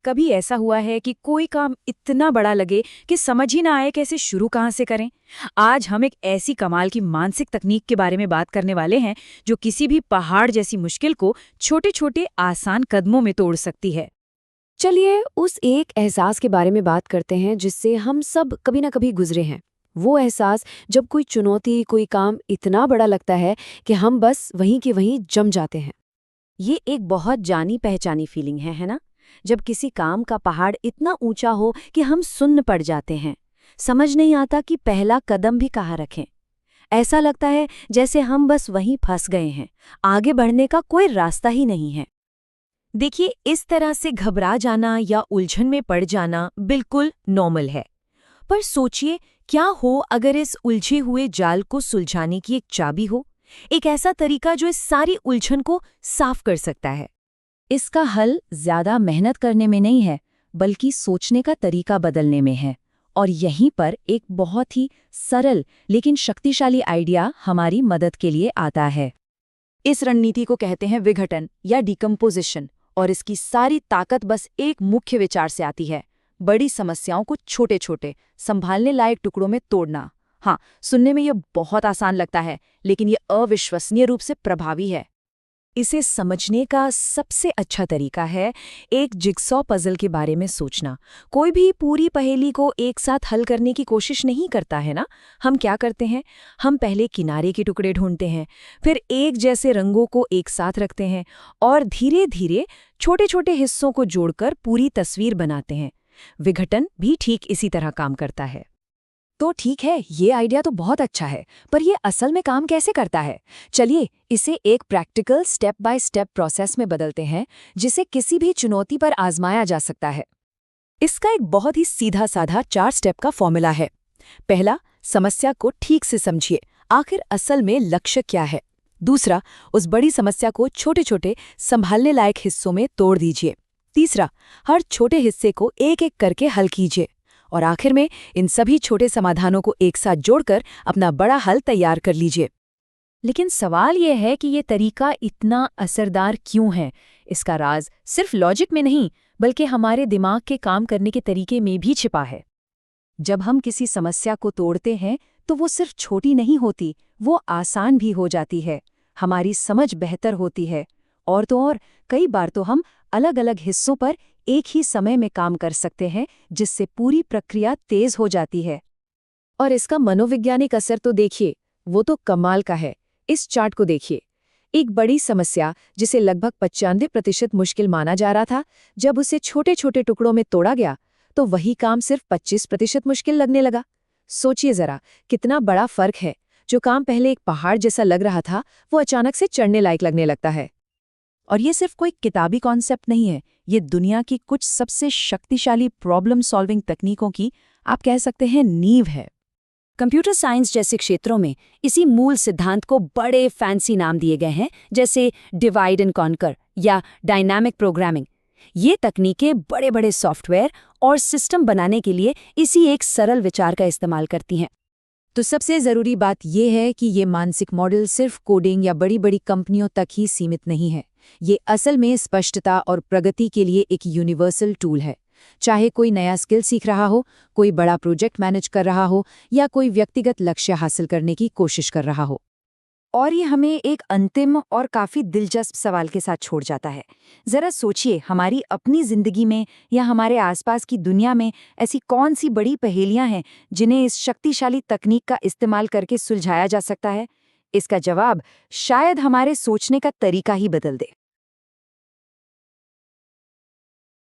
कभी ऐसा हुआ है कि कोई काम इतना बड़ा लगे कि समझ ही ना आए कैसे शुरू कहाँ से करें? आज हम एक ऐसी कमाल की मानसिक तकनीक के बारे में बात करने वाले हैं जो किसी भी पहाड़ जैसी मुश्किल को छोटे-छोटे आसान कदमों में तोड़ सकती है। चलिए उस एक एहसास के बारे में बात करते हैं जिससे हम सब कभी ना कभी गुजरे हैं। वो एहसास जब कोई चुनौती, कोई काम इतना बड़ा लगता है कि हम बस वहीं के वहीं जम जाते हैं। ये एक बहुत जानी पहचानी फीलिंग है ना? जब किसी काम का पहाड़ इतना ऊंचा हो कि हम सुन्न पड़ जाते हैं, समझ नहीं आता कि पहला कदम भी कहाँ रखें। ऐसा लगता है जैसे हम बस वहीं फंस गए हैं, आगे बढ़ने का कोई रास्ता ही नहीं है। देखिए, इस तरह से घबरा जाना या उलझन में पड़ जाना बिल्कुल नॉर्मल है। पर सोचिए, क्या हो अगर इस उलझे हुए जाल को सुलझाने की एक चाबी हो, एक ऐसा तरीका जो इस सारी उलझन को साफ कर सकता है। इसका हल ज्यादा मेहनत करने में नहीं है, बल्कि सोचने का तरीका बदलने में है। और यहीं पर एक बहुत ही सरल लेकिन शक्तिशाली आइडिया हमारी मदद के लिए आता है। इस रणनीति को कहते हैं विघटन या डिकम्पोजिशन, और इसकी सारी ताकत बस एक मुख्य विचार से आती है: बड़ी समस्याओं को छोटे छोटे संभालने लायक टुकड़ों में तोड़ना। हाँ, सुनने में यह बहुत आसान लगता है, लेकिन यह अविश्वसनीय रूप से प्रभावी है। इसे समझने का सबसे अच्छा तरीका है एक जिगसॉ पजल के बारे में सोचना। कोई भी पूरी पहेली को एक साथ हल करने की कोशिश नहीं करता है ना। हम क्या करते हैं? हम पहले किनारे के टुकड़े ढूंढते हैं, फिर एक जैसे रंगों को एक साथ रखते हैं और धीरे धीरे छोटे छोटे हिस्सों को जोड़कर पूरी तस्वीर बनाते हैं। विघटन भी ठीक इसी तरह काम करता है। तो ठीक है, ये आइडिया तो बहुत अच्छा है, पर ये असल में काम कैसे करता है? चलिए इसे एक practical step by step process में बदलते हैं, जिसे किसी भी चुनौती पर आजमाया जा सकता है। इसका एक बहुत ही सीधा साधा 4 स्टेप का फॉर्मूला है। पहला, समस्या को ठीक से समझिए, आखिर असल में लक्ष्य क्या है। दूसरा, उस बड़ी समस्या को छोटे छोटे संभालने लायक हिस्सों में तोड़ दीजिए। तीसरा, हर छोटे हिस्से को एक एक करके हल कीजिए। और आखिर में इन सभी छोटे समाधानों को एक साथ जोड़कर अपना बड़ा हल तैयार कर लीजिए। लेकिन सवाल यह है कि ये तरीका इतना असरदार क्यों है? इसका राज सिर्फ लॉजिक में नहीं, बल्कि हमारे दिमाग के काम करने के तरीके में भी छिपा है। जब हम किसी समस्या को तोड़ते हैं तो वो सिर्फ छोटी नहीं होती, वो आसान भी हो जाती है। हमारी समझ बेहतर होती है, और तो और कई बार तो हम अलग अलग हिस्सों पर एक ही समय में काम कर सकते हैं, जिससे पूरी प्रक्रिया तेज हो जाती है। और इसका मनोवैज्ञानिक असर तो देखिए, वो तो कमाल का है। इस चार्ट को देखिए। एक बड़ी समस्या जिसे लगभग 95% मुश्किल माना जा रहा था, जब उसे छोटे छोटे टुकड़ों में तोड़ा गया तो वही काम सिर्फ 25% मुश्किल लगने लगा। सोचिए जरा, कितना बड़ा फर्क है। जो काम पहले एक पहाड़ जैसा लग रहा था, वो अचानक से चढ़ने लायक लगने लगता है। और ये सिर्फ कोई किताबी कॉन्सेप्ट नहीं है, ये दुनिया की कुछ सबसे शक्तिशाली प्रॉब्लम सॉल्विंग तकनीकों की, आप कह सकते हैं, नींव है। कंप्यूटर साइंस जैसे क्षेत्रों में इसी मूल सिद्धांत को बड़े फैंसी नाम दिए गए हैं, जैसे डिवाइड एंड कॉन्कर या डायनामिक प्रोग्रामिंग। ये तकनीकें बड़े बड़े सॉफ्टवेयर और सिस्टम बनाने के लिए इसी एक सरल विचार का इस्तेमाल करती हैं। तो सबसे ज़रूरी बात यह है कि ये मानसिक मॉडल सिर्फ कोडिंग या बड़ी बड़ी कंपनियों तक ही सीमित नहीं है। ये असल में स्पष्टता और प्रगति के लिए एक यूनिवर्सल टूल है। चाहे कोई नया स्किल सीख रहा हो, कोई बड़ा प्रोजेक्ट मैनेज कर रहा हो, या कोई व्यक्तिगत लक्ष्य हासिल करने की कोशिश कर रहा हो। और ये हमें एक अंतिम और काफ़ी दिलचस्प सवाल के साथ छोड़ जाता है। ज़रा सोचिए, हमारी अपनी ज़िंदगी में या हमारे आसपास की दुनिया में ऐसी कौन सी बड़ी पहेलियां हैं जिन्हें इस शक्तिशाली तकनीक का इस्तेमाल करके सुलझाया जा सकता है? इसका जवाब शायद हमारे सोचने का तरीका ही बदल दे।